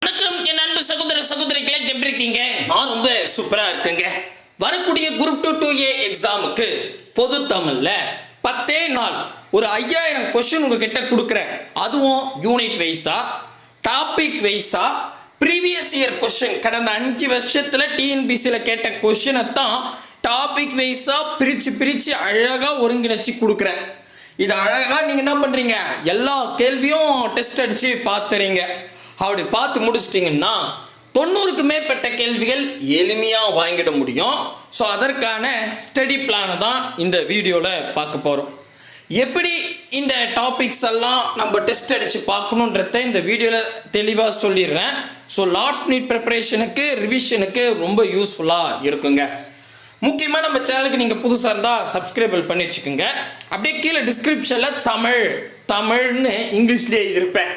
வணக்கம் என் அன்பு சகோதர சகோதரிகளே, எப்படி இருக்கீங்க? நான் ரொம்ப சூப்பரா இருக்குங்க. வரக்கூடிய குரூப் 2 2A எக்ஸாமுக்கு பொது தமிழ்ல 10 நாள் ஒரு 5000 கொஸ்டின் உங்ககிட்ட கொடுக்குறேன். அதுவும் யூனிட் வைஸா, டாபிக் வைஸா, ப்ரீவியஸ் இயர் கொஸ்டின் கடந்த 5 வருஷத்துல டிஎன்பிசியில் கேட்ட கொஸ்டினை தான் டாபிக் வைஸா பிரிச்சு அழகா ஒருங்கிணைச்சு கொடுக்குறேன். இது அழகா நீங்க என்ன பண்றீங்க, எல்லா கேள்வியும் டெஸ்ட் அடிச்சு பார்த்துறீங்க. அப்படி பார்த்து முடிச்சிட்டிங்கன்னா 90க்கு மேற்பட்ட கேள்விகள் எளிமையாக வாங்கிட முடியும். ஸோ அதற்கான ஸ்டடி பிளானை தான் இந்த வீடியோவில் பார்க்க போகிறோம். எப்படி இந்த டாபிக்ஸ் எல்லாம் நம்ம டெஸ்ட் அடித்து பார்க்கணுன்றத இந்த வீடியோவில் தெளிவாக சொல்லிடுறேன். ஸோ லாஸ்ட் மினிட் ப்ரிப்பரேஷனுக்கு, ரிவிஷனுக்கு ரொம்ப யூஸ்ஃபுல்லாக இருக்குங்க. முக்கியமாக நம்ம சேனலுக்கு நீங்கள் புதுசாக இருந்தால் சப்ஸ்கிரைபிள் பண்ணி வச்சுக்கோங்க. அப்படியே கீழே டிஸ்கிரிப்ஷனில் தமிழ்னு இங்கிலீஷ்லேயே இருப்பேன்.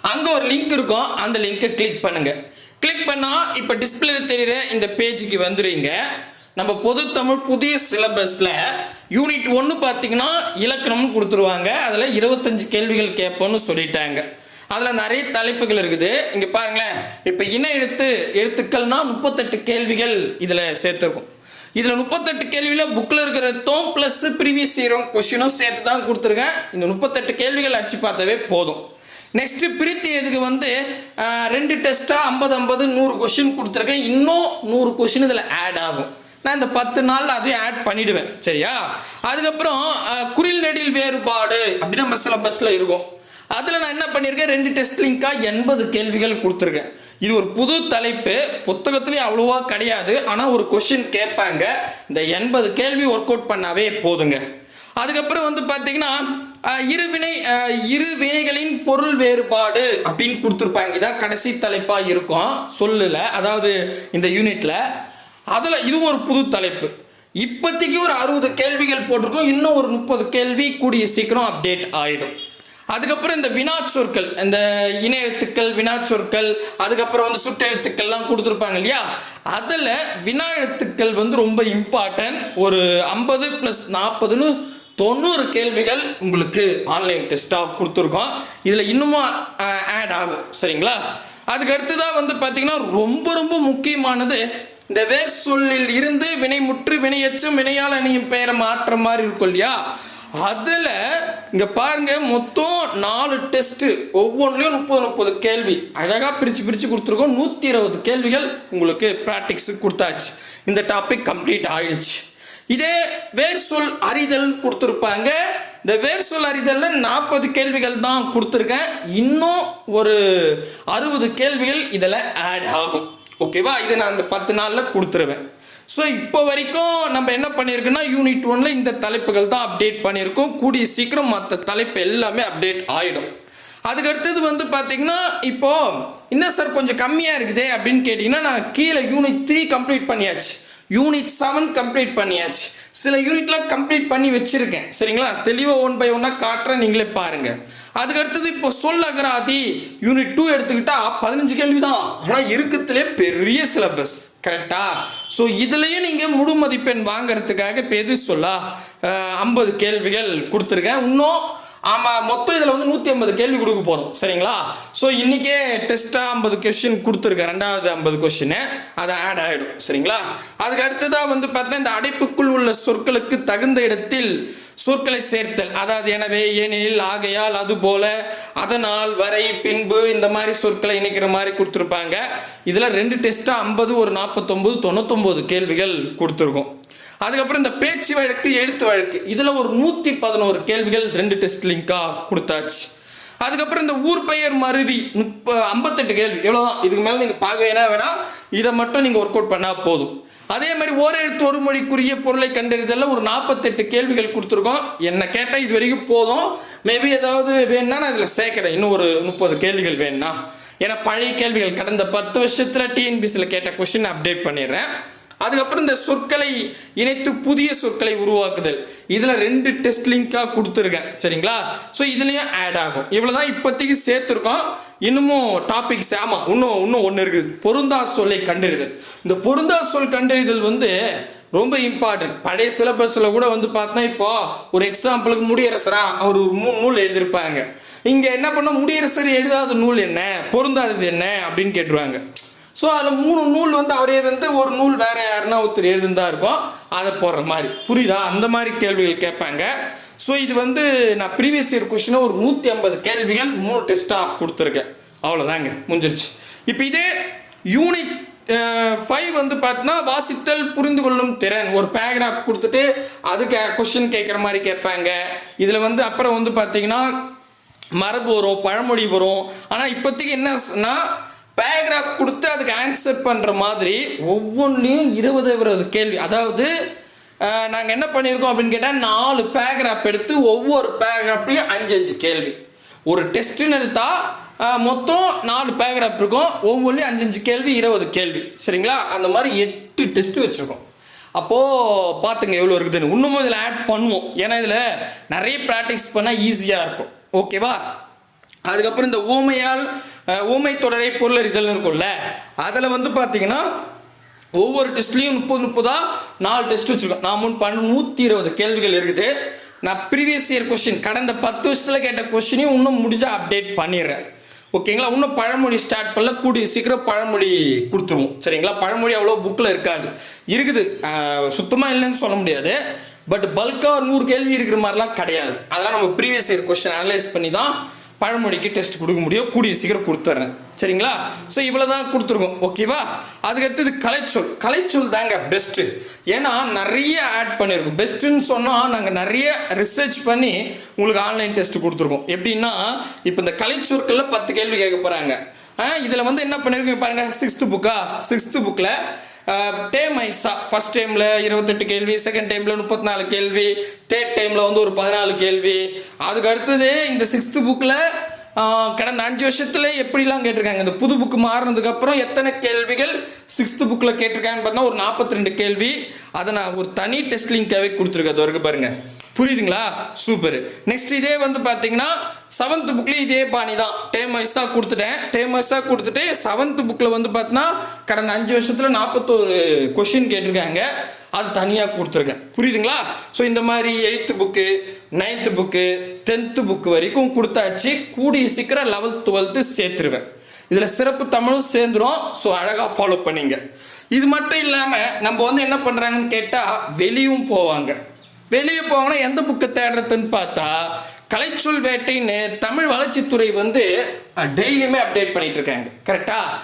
அங்கே ஒரு லிங்க் இருக்கும், அந்த லிங்கை கிளிக் பண்ணுங்கள். கிளிக் பண்ணால் இப்போ டிஸ்பிளேல தெரிகிற இந்த பேஜுக்கு வந்துடுவீங்க. நம்ம பொது தமிழ் புதிய சிலபஸில் யூனிட் 1 பார்த்தீங்கன்னா இலக்கணம்னு கொடுத்துருவாங்க. அதில் 25 கேள்விகள் கேட்போன்னு சொல்லிட்டாங்க. அதில் நிறைய தலைப்புகள் இருக்குது. இங்கே பாருங்களேன், இப்போ இன எழுத்துக்கள்னால் 38 கேள்விகள் இதில் சேர்த்துருக்கும். இதில் 38 கேள்வியில் புக்கில் இருக்கிறதும் ப்ளஸ் ப்ரீவியஸ் இயர் கொஸ்டினும் சேர்த்து தான் கொடுத்துருக்கேன். இந்த 38 கேள்விகள் அடிச்சு பார்த்தாவே போதும். நெக்ஸ்ட்டு பிரித்து எதுக்கு 2 டெஸ்ட்டாக 50 100 கொஷின் கொடுத்துருக்கேன். இன்னும் 100 கொஷின் இதில் ஆட் ஆகும். நான் இந்த 10 நாளில் அதையும் ஆட் பண்ணிவிடுவேன், சரியா? அதுக்கப்புறம் குறில் நெடில் வேறுபாடு அப்படின்னு நம்ம சிலபஸில் இருக்கும். அதில் நான் என்ன பண்ணியிருக்கேன், 2 டெஸ்ட் லிங்காக 80 கேள்விகள் கொடுத்துருக்கேன். இது ஒரு புது தலைப்பு, புத்தகத்துலேயும் அவ்வளோவா கிடையாது. ஆனால் ஒரு கொஷின் கேட்பாங்க. இந்த 80 கேள்வி ஒர்க் அவுட் பண்ணாவே போதுங்க. அதுக்கப்புறம் பார்த்தீங்கன்னா இரு வினைகளின் பொருள் வேறுபாடு அப்படின்னு கொடுத்துருப்பாங்க. இதான் கடைசி தலைப்பாக இருக்கும் சொல்லல, அதாவது இந்த யூனிட்ல. அதில் இதுவும் ஒரு புது தலைப்பு. இப்போதைக்கு ஒரு 60 கேள்விகள் போட்டிருக்கோம். இன்னும் ஒரு 30 கேள்வி கூடிய சீக்கிரம் அப்டேட் ஆகிடும். அதுக்கப்புறம் இந்த வினாச்சொற்கள், இந்த இன எழுத்துக்கள், வினாச்சொற்கள், அதுக்கப்புறம் சுட்டெழுத்துக்கள்லாம் கொடுத்துருப்பாங்க இல்லையா? அதில் வினா எழுத்துக்கள் ரொம்ப இம்பார்ட்டன்ட். ஒரு 50 + 40ன்னு 90 கேள்விகள் உங்களுக்கு ஆன்லைன் டெஸ்ட்டாக கொடுத்துருக்கோம். இதில் இன்னமும் ஆட் ஆகும், சரிங்களா? அதுக்கு அடுத்ததாக பார்த்தீங்கன்னா ரொம்ப முக்கியமானது இந்த வேர் சொல்லில் இருந்து வினைமுற்று, வினையச்சம், வினையால் அணியும் பெயரை மாற்ற மாதிரி இருக்கும் இல்லையா? அதில் இங்கே பாருங்க, மொத்தம் 4 டெஸ்ட்டு, ஒவ்வொன்றிலையும் 30 கேள்வி அழகாக பிரித்து கொடுத்துருக்கோம். 120 கேள்விகள் உங்களுக்கு ப்ராக்டிக்ஸுக்கு கொடுத்தாச்சு. இந்த டாபிக் கம்ப்ளீட் ஆயிடுச்சு. இதே வேர் சொல் அறிதல் கொடுத்துருப்பாங்க. இந்த வேர் சொல் அறிதலில் 40 கேள்விகள் தான் கொடுத்துருக்கேன். இன்னும் ஒரு 60 கேள்விகள் இதில் ஆட் ஆகும், ஓகேவா? இதை நான் இந்த 10 நாளில் கொடுத்துருவேன். ஸோ இப்போ வரைக்கும் நம்ம என்ன பண்ணியிருக்கோன்னா யூனிட் 1ல் இந்த தலைப்புகள் தான் அப்டேட் பண்ணியிருக்கோம். கூடிய சீக்கிரம் மற்ற தலைப்பு எல்லாமே அப்டேட் ஆகிடும். அதுக்கு அடுத்தது பார்த்தீங்கன்னா இப்போது இன்னும் சார் கொஞ்சம் கம்மியாக இருக்குதே அப்படின்னு கேட்டிங்கன்னா, நான் கீழே யூனிட் 3 கம்ப்ளீட் பண்ணியாச்சு, யூனிட் 7 கம்ப்ளீட் பண்ணியாச்சு, சில யூனிட்லாம் கம்ப்ளீட் பண்ணி வச்சுருக்கேன், சரிங்களா? தெளிவாக 1 by 1 காட்டுறேன், நீங்களே பாருங்கள். அதுக்கு அடுத்தது இப்போ சொல் அகராதி யூனிட் 2 எடுத்துக்கிட்டால் 15 கேள்வி தான். ஆனால் இருக்கிறதுலே பெரிய சிலபஸ், கரெக்டா? ஸோ இதுலேயும் நீங்கள் முழு மதிப்பெண் வாங்கிறதுக்காக இப்போ எது சொல்லா 50 கேள்விகள் கொடுத்துருக்கேன். இன்னும் ஆமாம், மொத்தம் இதில் 150 கேள்வி கொடுக்க போகிறோம், சரிங்களா? ஸோ இன்றைக்கே டெஸ்ட்டாக 50 கொஷின் கொடுத்துருக்கேன். 2வது 50 கொஷின் அது ஆட் ஆகிடும், சரிங்களா? அதுக்கு அடுத்ததாக பார்த்தா இந்த அடைப்புக்குள் உள்ள சொற்களுக்கு தகுந்த இடத்தில் சொற்களை சேர்த்தல், அதாவது எனவே, ஏனெனில், ஆகையால், அதுபோல, அதனால், வரை, பின்பு, இந்த மாதிரி சொற்களை இணைக்கிற மாதிரி கொடுத்துருப்பாங்க. இதில் 2 டெஸ்ட்டாக 50, ஒரு 49, 99 கேள்விகள் கொடுத்துருக்கோம். அதுக்கப்புறம் இந்த பேச்சு வழக்கு, எழுத்து வழக்கு, இதில் ஒரு 111 கேள்விகள் 2 டெஸ்ட் லிங்காக கொடுத்தாச்சு. அதுக்கப்புறம் இந்த ஊர் பெயர் மருவி 58 கேள்வி, எவ்வளோதான். இதுக்கு மேலே நீங்கள் பார்க்க வேணாம், இதை மட்டும் நீங்கள் ஒர்க் அவுட் பண்ணால் போதும். அதே மாதிரி ஓரெழுத்து ஒரு மொழிக்குரிய பொருளை கண்டறிதலில் ஒரு 48 கேள்விகள் கொடுத்துருக்கோம். என்ன கேட்டால் இது வரைக்கும் போதும். மேபி ஏதாவது வேணும்னா நான் இதில் சேர்க்குறேன், இன்னும் ஒரு 30 கேள்விகள் வேணும்னா. ஏன்னா பழைய கேள்விகள் கடந்த 10 வருஷத்தில் டிஎன்பிசியில் கேட்ட கொஸ்டின் அப்டேட் பண்ணிடுறேன். அதுக்கப்புறம் இந்த சொற்களை இணைத்து புதிய சொற்களை உருவாக்குதல், இதில் 2 டெஸ்ட் லிங்காக கொடுத்துருக்கேன், சரிங்களா? ஸோ இதுலேயும் ஆட் ஆகும். இவ்வளோதான் இப்போதைக்கு சேர்த்துருக்கோம். இன்னமும் டாபிக்ஸ், ஆமாம், இன்னும் ஒன்று இருக்குது, பொருந்தா சொல்லை கண்டறிதல். இந்த பொருந்தா சொல் கண்டறிதல் ரொம்ப இம்பார்ட்டன்ட். பழைய சிலபஸில் கூட பார்த்தா இப்போ ஒரு எக்ஸாம்பிளுக்கு முடியரசரா அவர் ஒரு 3 நூல் எழுதியிருப்பாங்க. இங்கே என்ன பண்ண முடியரசர் எழுதாத நூல் என்ன, பொருந்தாதது என்ன அப்படின்னு கேட்டுருவாங்க. ஸோ அதில் 3 நூல் வந்து அவர் எழுதுந்து, ஒரு நூல் வேற யாருன்னா ஒருத்தர் எழுதுந்தா இருக்கும், அதை போடுற மாதிரி. புரியுதா? அந்த மாதிரி கேள்விகள் கேட்பாங்க. ஸோ இது வந்து நான் ப்ரீவியஸ் இயர் கொஸ்டினை ஒரு 150 கேள்விகள் 3 டெஸ்ட்டாக கொடுத்துருக்கேன். அவ்வளோதாங்க, முடிஞ்சிருச்சு. இப்போ இதே யூனிட் 5 வந்து பார்த்தீங்கன்னா வாசித்தல் புரிந்து கொள்ளும் திறன், ஒரு பேராகிராஃப் கொடுத்துட்டு அதுக்கு கொஸ்டின் கேட்குற மாதிரி கேட்பாங்க. இதில் வந்து அப்புறம் வந்து பார்த்தீங்கன்னா மரபு வரும், பழமொழி வரும். ஆனால் இப்போதைக்கு என்னன்னா பேராகிராஃப் கொடுத்து அதுக்கு ஆன்சர் பண்ணுற மாதிரி ஒவ்வொன்றிலையும் 20 கேள்வி. அதாவது நாங்கள் என்ன பண்ணியிருக்கோம் அப்படின்னு கேட்டால் 4 பேராகிராஃப் எடுத்து ஒவ்வொரு பேராகிராஃப்லையும் 5 கேள்வி. ஒரு டெஸ்ட்டுன்னு எடுத்தால் மொத்தம் 4 பேராகிராஃப் இருக்கும், ஒவ்வொன்றிலையும் 5 கேள்வி, 20 கேள்வி. சரிங்களா? அந்த மாதிரி 8 டெஸ்ட்டு வச்சுருக்கோம். அப்போது பார்த்துங்க எவ்வளோ இருக்குதுன்னு. இன்னமும் இதில் ஆட் பண்ணுவோம், ஏன்னா இதில் நிறைய ப்ராக்டிஸ் பண்ணால் ஈஸியாக இருக்கும். ஓகேவா? அதுக்கப்புறம் இந்த ஊமை தொடரை பொருளறிதல்னு இருக்கும்ல, அதில் வந்து பார்த்தீங்கன்னா ஒவ்வொரு டெஸ்ட்லேயும் 30 4 டெஸ்ட் வச்சுருக்கோம். நான் 120 கேள்விகள் இருக்குது. நான் ப்ரீவியஸ் இயர் கொஸ்டின் கடந்த 10 வருஷத்தில் கேட்ட கொஸ்டினையும் இன்னும் முடிஞ்சால் அப்டேட் பண்ணிடுறேன். ஓகேங்களா? இன்னும் பழமொழி ஸ்டார்ட் பண்ணல, கூடிய சீக்கிரம் பழமொழி கொடுத்துருவோம். சரிங்களா? பழமொழி அவ்வளோ புக்கில் இருக்காது, இருக்குது, சுத்தமாக இல்லைன்னு சொல்ல முடியாது. பட் பல்காக 100 கேள்வி இருக்கிற மாதிரிலாம் கிடையாது. அதெல்லாம் நம்ம ப்ரீவியஸ் இயர் கொஸ்டின் அனலைஸ் பண்ணி தான் பழமொழிக்கு டெஸ்ட் கொடுக்க முடியும். கூடிய சீக்கிரம் கொடுத்துட்றேன். சரிங்களா? ஸோ இவ்வளோ தான் கொடுத்துருக்கோம். ஓகேவா? அதுக்கடுத்தது கலைச்சொல் தாங்க பெஸ்ட்டு. ஏன்னா நிறைய ஆட் பண்ணியிருக்கோம். பெஸ்ட்டுன்னு சொன்னால் நாங்கள் நிறைய ரிசர்ச் பண்ணி உங்களுக்கு ஆன்லைன் டெஸ்ட் கொடுத்துருக்கோம். எப்படின்னா இப்போ இந்த கலைச்சொற்களில் 10 கேள்வி கேட்க போகிறாங்க. இதில் வந்து என்ன பண்ணியிருக்கோங்க பாருங்கள், 6th புக்கில் டேம் ஐஸா ஃபஸ்ட் டைமில் 28 கேள்வி, செகண்ட் டைமில் 34 கேள்வி, தேர்ட் டைமில் வந்து ஒரு 14 கேள்வி. அதுக்கு அடுத்தது இந்த 6th புக்கில் கடந்த 5 வருஷத்தில் எப்படிலாம் கேட்டிருக்காங்க, இந்த புது புக்கு மாறினதுக்கப்புறம் எத்தனை கேள்விகள் 6th புக்கில் கேட்டிருக்காங்கன்னு பார்த்தா ஒரு 42 கேள்வி. அதை நான் ஒரு தனி டெஸ்ட் லிங்காகவே கொடுத்துருக்கேன். அது வரைக்கும் பாருங்கள். புரியுதுங்களா? சூப்பர். நெக்ஸ்ட் இதே வந்து பார்த்தீங்கன்னா 7th புக்லேயும் இதே பாணி தான். டேம் வைஸாக கொடுத்துட்டேன். டேம் வைஸாக கொடுத்துட்டு 7th புக்கில் வந்து பார்த்தீங்கன்னா கடந்த 5 வருஷத்தில் 41 கொஷின் கேட்டிருக்காங்க. அது தனியாக கொடுத்துருக்கேன். புரியுதுங்களா? ஸோ இந்த மாதிரி 8th book, 9th book, 10th book வரைக்கும் கொடுத்தாச்சு. கூடிய சீக்கிரம் 11th 12th சேர்த்துருவேன். இதில் சிறப்பு தமிழும் சேர்ந்துடும். ஸோ அழகாக ஃபாலோ பண்ணிங்க. இது மட்டும் இல்லாமல் நம்ம வந்து என்ன பண்ணுறாங்கன்னு கேட்டால் வெளியும் போவாங்க. வெளியே போவாங்கன்னா எந்த புக்கை தேடுறதுன்னு பார்த்தா கலைச்சொல் வேட்டைன்னு தமிழ் வளர்ச்சித்துறை வந்து டெய்லியுமே அப்டேட் பண்ணிட்டு இருக்காங்க. கரெக்டாக?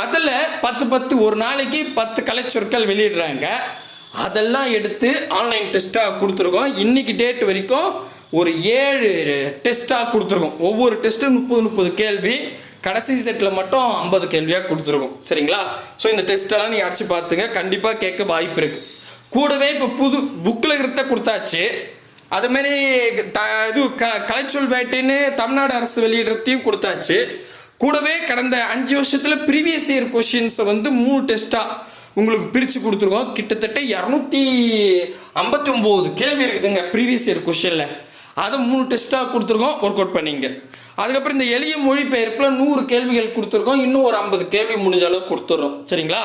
அதில் 10 ஒரு நாளைக்கு 10 கலைச்சொற்கள் வெளியிடுறாங்க. அதெல்லாம் எடுத்து ஆன்லைன் டெஸ்ட்டாக கொடுத்துருக்கோம். இன்னைக்கு டேட் வரைக்கும் ஒரு 7 டெஸ்ட்டாக கொடுத்துருக்கோம். ஒவ்வொரு டெஸ்ட்டும் 30 கேள்வி. கடைசி செட்டில் மட்டும் 50 கேள்வியாக கொடுத்துருக்கோம். சரிங்களா? ஸோ இந்த டெஸ்ட்டெல்லாம் நீங்கள் அடிச்சு பார்த்துங்க, கண்டிப்பாக கேட்க வாய்ப்பு இருக்குது. கூடவே இப்போ புது புக்கில் இருக்கிறத கொடுத்தாச்சு. அதுமாரி இது கலைச்சொல் வேட்டைன்னு தமிழ்நாடு அரசு வெளியிடத்தையும் கொடுத்தாச்சு. கூடவே கடந்த 5 வருஷத்தில் ப்ரீவியஸ் இயர் கொஷின்ஸை வந்து 3 டெஸ்ட்டாக உங்களுக்கு பிரித்து கொடுத்துருக்கோம். கிட்டத்தட்ட 259 கேள்வி இருக்குதுங்க ப்ரீவியஸ் இயர் கொஷினில். அதை 3 டெஸ்ட்டாக கொடுத்துருக்கோம். ஒர்க் அவுட் பண்ணிங்க. அதுக்கப்புறம் இந்த எளிய மொழிபெயர்ப்பில் 100 கேள்விகள் கொடுத்துருக்கோம். இன்னும் ஒரு 50 கேள்வி முடிஞ்ச அளவுக்கு கொடுத்துட்றோம். சரிங்களா?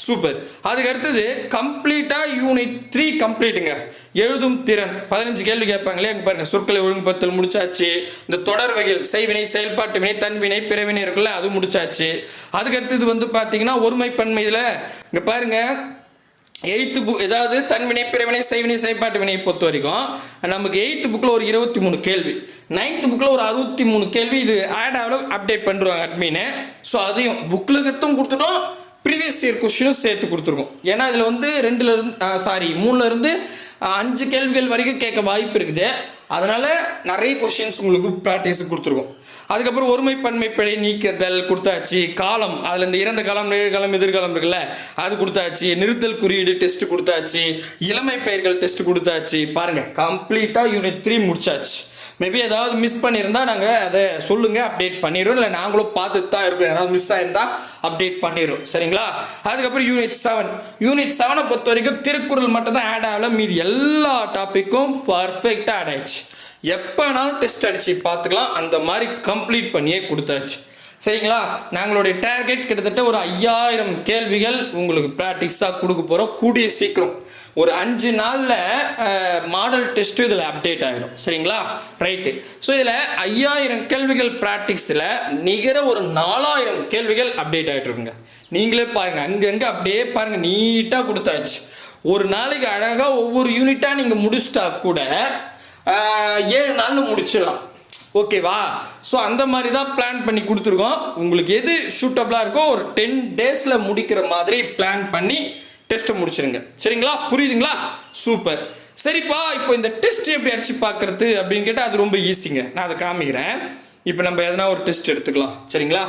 சூப்பர். அதுக்கு அடுத்தது கம்ப்ளீட்டாக யூனிட் 3 கம்ப்ளீட்டுங்க. எழுதும் திறன் 15 கேள்வி கேட்பாங்களே, அங்கே பாருங்கள். சொற்களை ஒழுங்குபடுத்தல் முடிச்சாச்சு. இந்த தொடர் வகைகள் செய்வினை, செயல்பாட்டு வினை, தன்வினை, பிறவினை இருக்குல்ல, அது முடிச்சாச்சு. அதுக்கு அடுத்தது வந்து பார்த்தீங்கன்னா ஒருமை பன்மையில் இங்கே பாருங்கள் 8th புக், ஏதாவது தன்வினை, பிறவினை, செய்வினை, செயல்பாட்டு வினையை பொறுத்த வரைக்கும் நமக்கு 8th புக்கில் ஒரு 23 கேள்வி, 9th புக்கில் ஒரு 63 கேள்வி. இது ஆட் ஆகல அப்டேட் பண்ணுறாங்க அட்மின்னு. ஸோ அதையும் புக்கில் கருத்தும் கொடுத்துட்டோம், ப்ரீவியஸ் இயர் கொஸ்டினும் சேர்த்து கொடுத்துருக்கோம். ஏன்னா இதில் வந்து 3லேருந்து 5 கேள்விகள் வரைக்கும் கேட்க வாய்ப்பு இருக்குது. அதனால் நிறைய கொஷின்ஸ் உங்களுக்கு ப்ராக்டிஸ் கொடுத்துருக்கோம். அதுக்கப்புறம் ஒருமை பன்மை பிழை நீக்குதல் கொடுத்தாச்சு. காலம், அதில் இந்த இறந்த காலம், நிகழ்காலம், எதிர்காலம் இருக்குல்ல, அது கொடுத்தாச்சு. நிறுத்தல் குறியீடு டெஸ்ட் கொடுத்தாச்சு. இளமை பெயர்கள் டெஸ்ட் கொடுத்தாச்சு. பாருங்கள், கம்ப்ளீட்டாக யூனிட் 3 முடிச்சாச்சு. மேபி ஏதாவது மிஸ் பண்ணியிருந்தால் நாங்கள் அதை சொல்லுங்கள், அப்டேட் பண்ணிடுறோம். இல்லை நாங்களும் பார்த்துட்டு தான் இருக்கோம், ஏதாவது மிஸ் ஆயிருந்தால் அப்டேட் பண்ணிடுறோம். சரிங்களா? அதுக்கப்புறம் யூனிட் 7 பொறுத்த வரைக்கும் திருக்குறள் மட்டும் தான் ஆட் ஆகல. மீதி எல்லா டாப்பிக்கும் பர்ஃபெக்டாக ஆட் ஆயிடுச்சு. எப்போனாலும் டெஸ்ட் அடிச்சு பார்த்துக்கலாம். அந்த மாதிரி கம்ப்ளீட் பண்ணியே கொடுத்தாச்சு. சரிங்களா? நாங்களுடைய டார்கெட் கிட்டத்தட்ட ஒரு 5000 கேள்விகள் உங்களுக்கு ப்ராக்டிக்ஸாக கொடுக்க போகிறோம். கூடிய சீக்கிரம் ஒரு 5 நாளில் மாடல் டெஸ்ட்டு இதில் அப்டேட் ஆகிடும். சரிங்களா? ரைட்டு. ஸோ இதில் 5000 கேள்விகள் ப்ராக்டிக்ஸில் நிகர ஒரு 4000 கேள்விகள் அப்டேட் ஆகிட்டு இருக்குங்க. நீங்களே பாருங்கள், அங்கங்கே அப்படியே பாருங்கள், நீட்டாக கொடுத்தாச்சு. ஒரு நாளைக்கு அழகாக ஒவ்வொரு யூனிட்டாக நீங்கள் முடிச்சிட்டா கூட 7 நாளில் முடிச்சிடலாம். ஓகேவா? ஸோ அந்த மாதிரி தான் பிளான் பண்ணி கொடுத்துருக்கோம். உங்களுக்கு எது சூட்டபிளாக இருக்கோ ஒரு 10 டேஸில் முடிக்கிற மாதிரி பிளான் பண்ணி டெஸ்ட்டை முடிச்சிருங்க. சரிங்களா? புரியுதுங்களா? சூப்பர். சரிப்பா, இப்போ இந்த டெஸ்ட் எப்படி அடிச்சு பார்க்கறது அப்படின்னு கேட்டால் அது ரொம்ப ஈஸிங்க. நான் அதை காமிக்கிறேன். இப்போ நம்ம எதனா ஒரு டெஸ்ட் எடுத்துக்கலாம். சரிங்களா?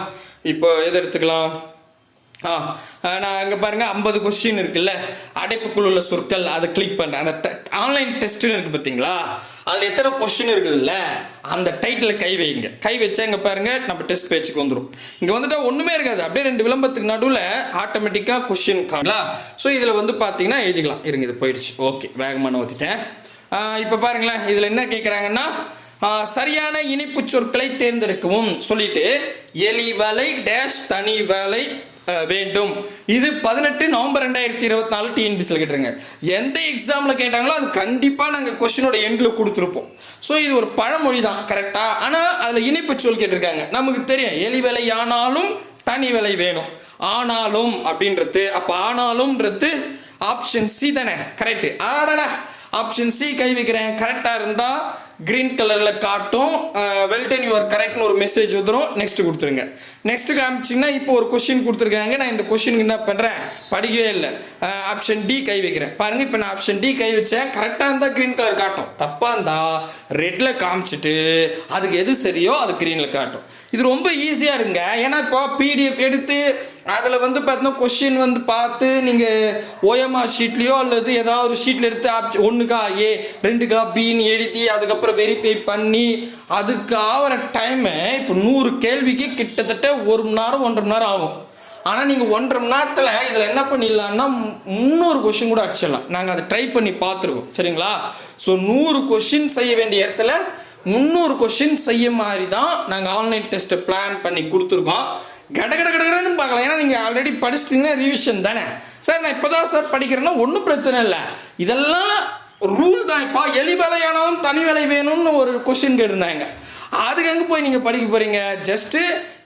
இப்போ எது எடுத்துக்கலாம்? நான் இங்கே பாருங்கள், 50 கொஸ்டின் இருக்குல்ல, அடைப்புக்குள் உள்ள சொற்கள், அதை கிளிக் பண்ணுறேன். அந்த ஆன்லைன் டெஸ்ட்டுன்னு இருக்குது பார்த்தீங்களா, அதில் எத்தனை கொஸ்டின் இருக்குதுல்ல, அந்த டைட்டில் கை வைங்க. கை வச்சா இங்கே பாருங்கள், நம்ம டெஸ்ட் பேஜுக்கு வந்துடும். இங்கே வந்துட்டால் ஒன்றுமே இருக்காது, அப்படியே 2 விளம்பரத்துக்கு நடுவில் ஆட்டோமேட்டிக்காக கொஸ்டின் கார்டா. ஸோ இதில் வந்து பார்த்தீங்கன்னா எழுதிக்கலாம். இருங்க, இது போயிடுச்சு. ஓகே, வேகமாக ஊற்றிட்டேன். இப்போ பாருங்களேன், இதில் என்ன கேட்குறாங்கன்னா, சரியான இனிப்பு சொற்களை தேர்ந்தெடுக்கவும் சொல்லிட்டு எலி வேலை டேஷ் தனி வேலை வேண்டும். இது 18 நவம்பர் 2024 டிஎன்பிசியில் கேட்டுருங்க. எந்த எக்ஸாமில் கேட்டாங்களோ அது கண்டிப்பாக நாங்கள் கொஸ்டினோட எண்டில் கொடுத்துருப்போம். ஸோ இது ஒரு பழமொழி தான், கரெக்டாக. ஆனால் அதில் இனிப்பு சொல் கேட்டிருக்காங்க. நமக்கு தெரியும், எலி வேலை ஆனாலும் தனி வேலை வேணும். ஆனாலும் அப்படின்றது, அப்போ ஆனாலும்ன்றது ஆப்ஷன் சி தானே? கரெக்டு. ஆடடா, ஆப்ஷன் சி கை வைக்கிறேன். கரெக்டாக இருந்தால் கிரீன் கலரில் காட்டும், வெல்டன் யூஆர் கரெக்ட்னு ஒரு மெசேஜ் வந்துடும். நெக்ஸ்ட் கொடுத்துருங்க. நெக்ஸ்ட் காமிச்சிங்கன்னா இப்போ ஒரு கொஸ்டின் கொடுத்துருக்காங்க. நான் இந்த கொஸ்டினுக்கு என்ன பண்ணுறேன், படிக்கவே இல்லை. ஆப்ஷன் டி கை வைக்கிறேன். பாருங்கள், இப்போ நான் ஆப்ஷன் டி கை வச்சேன். கரெக்டாக இருந்தால் க்ரீன் கலர் காட்டும், தப்பாக இருந்தால் ரெட்டில் காமிச்சிட்டு அதுக்கு எது சரியோ அது க்ரீனில் காட்டும். இது ரொம்ப ஈஸியாக இருங்க. ஏன்னா இப்போ பிடிஎஃப் எடுத்து அதில் வந்து பார்த்தீங்கன்னா கொஸ்டின் வந்து பார்த்து நீங்கள் ஓஎம்ஆர் ஷீட்லேயோ அல்லது ஏதாவது ஒரு ஷீட்டில் எடுத்து ஆப்ஷன் 1கா ஏ 2கா பின்னு எழுதி அதுக்கப்புறம் வெரிஃபை பண்ணி அதுக்கு ஆகிற டைமு இப்போ 100 கேள்விக்கு கிட்டத்தட்ட 1 மணி நேரம் 1.5 மணி நேரம் ஆகும். ஆனால் நீங்கள் 1.5 மணி நேரத்தில் இதில் என்ன பண்ணிடலான்னா 300 கொஸ்டின் கூட அடிச்சிடலாம். நாங்கள் அதை ட்ரை பண்ணி பார்த்துருக்கோம். சரிங்களா? ஸோ 100 கொஸ்டின் செய்ய வேண்டிய இடத்துல 300 கொஸ்டின் செய்ய மாதிரி தான் நாங்கள் ஆன்லைன் டெஸ்ட்டை பிளான் பண்ணி கொடுத்துருக்கோம். கடகடன்னு பார்க்கலாம். ஏன்னா நீங்கள் ஆல்ரெடி படிச்சிட்டிங்கன்னா ரிவிஷன் தானே. சார் நான் இப்போ தான் சார் படிக்கிறேன்னா ஒன்றும் பிரச்சனை இல்லை. இதெல்லாம் ரூல் தான். இப்போ எலி வேலையானாலும் தனி வேலை வேணும்னு ஒரு கொஸ்டின் கேட்டிருந்தாங்க. அதுக்கு எங்கே போய் நீங்கள் படிக்க போகிறீங்க? ஜஸ்ட்டு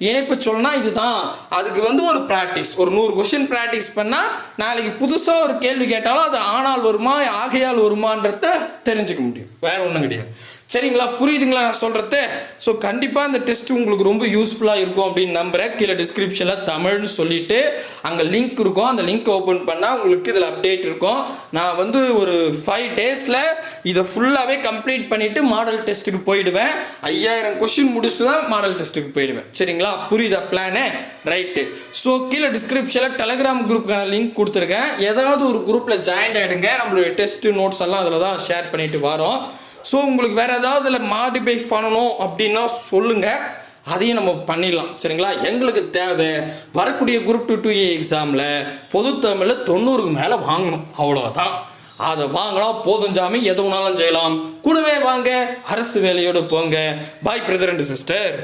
இணைப்பு சொல்லணும், இதுதான். அதுக்கு வந்து ஒரு ப்ராக்டிஸ், ஒரு 100 கொஸ்டின் ப்ராக்டிஸ் பண்ணால் நாளைக்கு புதுசாக ஒரு கேள்வி கேட்டாலும் அது ஆனால் வருமா ஆகையால் வருமான்றத தெரிஞ்சுக்க முடியும். வேறு ஒன்றும் கிடையாது. சரிங்களா? புரியுதுங்களா நான் சொல்கிறது? ஸோ கண்டிப்பாக இந்த டெஸ்ட் உங்களுக்கு ரொம்ப யூஸ்ஃபுல்லாக இருக்கும் அப்படின்னு நம்புகிறேன். கீழே டிஸ்கிரிப்ஷனில் தமிழ்னு சொல்லிவிட்டு அங்கே லிங்க் இருக்கும். அந்த லிங்க் ஓப்பன் பண்ணால் உங்களுக்கு இதில் அப்டேட் இருக்கும். நான் வந்து ஒரு 5 டேஸில் இதை ஃபுல்லாகவே கம்ப்ளீட் பண்ணிவிட்டு மாடல் டெஸ்ட்டுக்கு போயிடுவேன். 5000 கொஸ்டின் முடிச்சு தான் மாடல் டெஸ்ட்டுக்கு போயிடுவேன். சரிங்களா? புரியுதா பிளானு? ரைட்டு. ஸோ கீழே டிஸ்கிரிப்ஷனில் டெலகிராம் குரூப்புக்கான லிங்க் கொடுத்துருக்கேன். ஏதாவது ஒரு குரூப்பில் ஜாயின் ஆகிடுங்க. நம்மளுடைய டெஸ்ட்டு நோட்ஸ் எல்லாம் அதில் தான் ஷேர் பண்ணிட்டு வரோம். ஸோ உங்களுக்கு வேறு ஏதாவது இதில் மாடிஃபை பண்ணணும் அப்படின்னா சொல்லுங்கள், அதையும் நம்ம பண்ணிடலாம். சரிங்களா? எங்களுக்கு தேவை வரக்கூடிய குரூப் 2A எக்ஸாமில் பொதுத்தமிழில் 90க்கு மேலே வாங்கணும், அவ்வளோதான். அதை வாங்கலாம், போதும் ஜாமி, எது வேணாலும் செய்யலாம். கூடவே வாங்க, அரசு வேலையோடு போங்க. பாய் பிரதர் அண்ட் சிஸ்டர்.